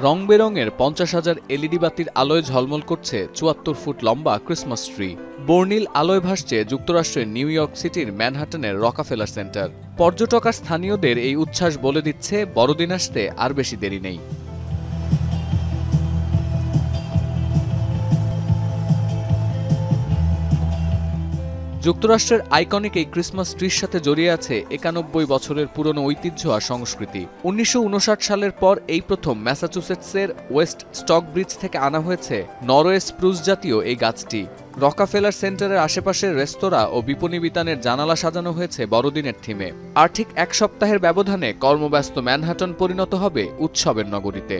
রং-বেরঙের ৫০,০০০ LED বাতির আলোয় ঝলমল করছে ৭৪ ফুট লম্বা ক্রিসমাস ট্রি। বর্ণিল আলোয় ভাসছে যুক্তরাষ্ট্রের নিউ ইয়র্ক সিটির ম্যানহাটনের রকাফেলার সেন্টার। পর্যটক আর স্থানীয়দের এই উচ্ছ্বাস বলে দিচ্ছে বড়দিন আসতে আর বেশি দেরি নেই। যুক্তরাষ্ট্রের আইকনিক এই ক্রিসমাস ট্রির সাথে জড়িয়ে আছে ৯১ বছরের পুরনো ঐতিহ্য আর সংস্কৃতি। ১৯৫৯ সালের পর এই প্রথম ম্যাসাচুসেটসের ওয়েস্ট স্টক ব্রিজ থেকে আনা হয়েছে নরওয়ে স্প্রুস জাতীয় এই গাছটি। রকাফেলার সেন্টারের আশেপাশের রেস্তোরাঁ ও বিপণী বিতানের জানালা সাজানো হয়েছে বড়দিনের থিমে। আর ঠিক এক সপ্তাহের ব্যবধানে কর্মব্যস্ত ম্যানহাটন পরিণত হবে উৎসবের নগরীতে।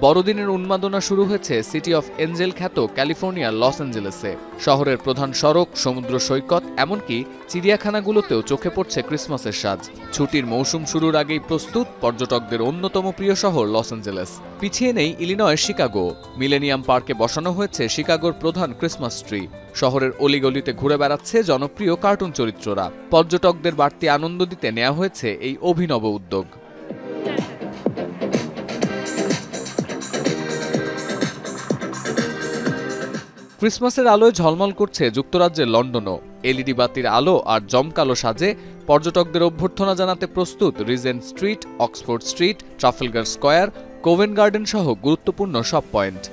বড়দিনের উন্মাদনা শুরু হয়েছে সিটি অফ এঞ্জেল খ্যাত ক্যালিফোর্নিয়ার লস অ্যাঞ্জেলেসে। শহরের প্রধান সড়ক, সমুদ্র সৈকত, এমনকি চিড়িয়াখানাগুলোতেও চোখে পড়ছে ক্রিসমাসের সাজ। ছুটির মৌসুম শুরুর আগেই প্রস্তুত পর্যটকদের অন্যতম প্রিয় শহর লস অ্যাঞ্জেলেস। পিছিয়ে নেই ইলিনয়ের শিকাগো। মিলেনিয়াম পার্কে বসানো হয়েছে শিকাগোর প্রধান ক্রিসমাস ট্রি। শহরের অলিগলিতে ঘুরে বেড়াচ্ছে জনপ্রিয় কার্টুন চরিত্ররা। পর্যটকদের বাড়তি আনন্দ দিতে নেওয়া হয়েছে এই অভিনব উদ্যোগ। ক্রিসমাসের আলোয় ঝলমল করছে যুক্তরাজ্যের লন্ডনও। এলইডি বাতির আলো আর জমকালো সাজে পর্যটকদের অভ্যর্থনা জানাতে প্রস্তুত Regent street, Oxford street, Trafalgar square, Covent garden সহ গুরুত্বপূর্ণ সব পয়েন্ট।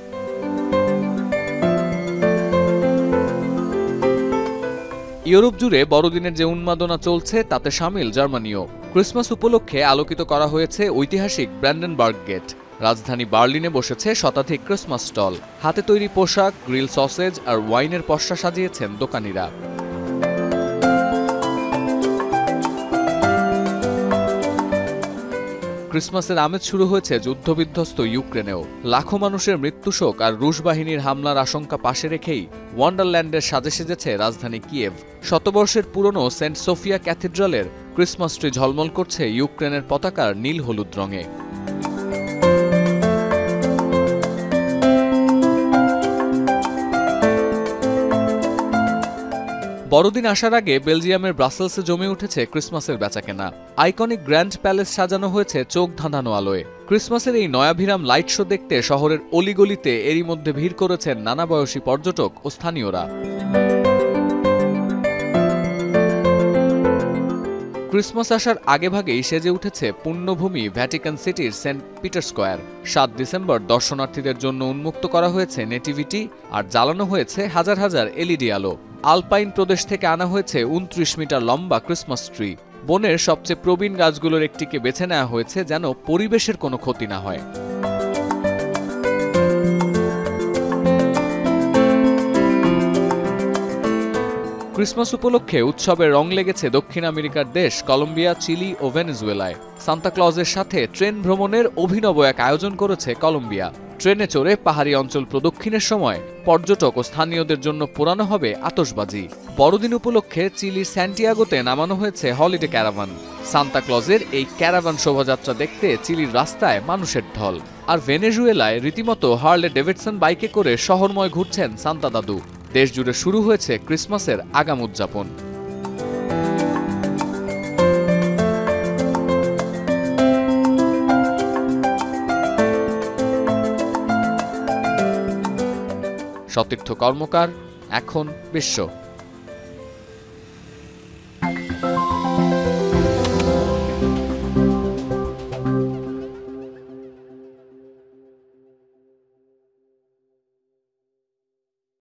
ইউরোপ জুড়ে বড়দিনের যে উন্মাদনা চলছে তাতে সামিল জার্মানিও। ক্রিসমাস উপলক্ষে আলোকিত করা হয়েছে ঐতিহাসিক ব্র্যান্ডেনবার্গ গেট। রাজধানী বার্লিনে বসেছে শতাধিক ক্রিসমাস স্টল। হাতে তৈরি পোশাক, গ্রিল সসেজ আর ওয়াইনের পসরা সাজিয়েছেন দোকানিরা। ক্রিসমাসের আমেজ শুরু হয়েছে যুদ্ধবিধ্বস্ত ইউক্রেনেও। লাখো মানুষের মৃত্যুশোক আর রুশ বাহিনীর হামলার আশঙ্কা পাশে রেখেই ওয়ান্ডারল্যান্ডের সাজে সেজেছে রাজধানী কিয়েভ। শতবর্ষের পুরনো সেন্ট সোফিয়া ক্যাথিড্রালের ক্রিসমাস ট্রি ঝলমল করছে ইউক্রেনের পতাকার নীল হলুদ রঙে। বড়দিন আসার আগে বেলজিয়ামের ব্রাসেলসে জমে উঠেছে ক্রিসমাসের বেচাকেনা। আইকনিক গ্র্যান্ড প্যালেস সাজানো হয়েছে চোখ ধাঁধানো আলোয়। ক্রিসমাসের এই নয়াভিরাম লাইট শো দেখতে শহরের অলিগলিতে এরই মধ্যে ভিড় করেছেন নানা বয়সী পর্যটক ও স্থানীয়রা। ক্রিসমাস আসার আগেভাগেই সেজে উঠেছে পুণ্যভূমি ভ্যাটিকান সিটির সেন্ট পিটার স্কয়ার। ৭ ডিসেম্বর দর্শনার্থীদের জন্য উন্মুক্ত করা হয়েছে নেটিভিটি আর জ্বালানো হয়েছে হাজার হাজার এলইডি আলো। আলপাইন প্রদেশ থেকে আনা হয়েছে ২৯ মিটার লম্বা ক্রিসমাস ট্রি। বনের সবচেয়ে প্রবীণ গাছগুলোর একটিকে বেছে নেওয়া হয়েছে যেন পরিবেশের কোনো ক্ষতি না হয়। ক্রিসমাস উপলক্ষে উৎসবের রং লেগেছে দক্ষিণ আমেরিকার দেশ কলম্বিয়া, চিলি ও ভেনেজুয়েলায়। সান্তা ক্লজের সাথে ট্রেন ভ্রমণের অভিনব এক আয়োজন করেছে কলম্বিয়া। ট্রেনে চড়ে পাহাড়ি অঞ্চল প্রদক্ষিণের সময় পর্যটক ও স্থানীয়দের জন্য পোড়ানো হবে আতশবাজি। বড়দিন উপলক্ষে চিলির স্যান্টিয়াগোতে নামানো হয়েছে হলিডে ক্যারাভান। সান্তা ক্লজের এই ক্যারাভান শোভাযাত্রা দেখতে চিলির রাস্তায় মানুষের ঢল। আর ভেনেজুয়েলায় রীতিমতো হার্লে ডেভিডসন বাইকে করে শহরময় ঘুরছেন সান্তা দাদু। দেশ জুড়ে শুরু হয়েছে ক্রিসমাসের আগাম উদযাপন। সতীর্থ কর্মকার, এখন বিশ্ব।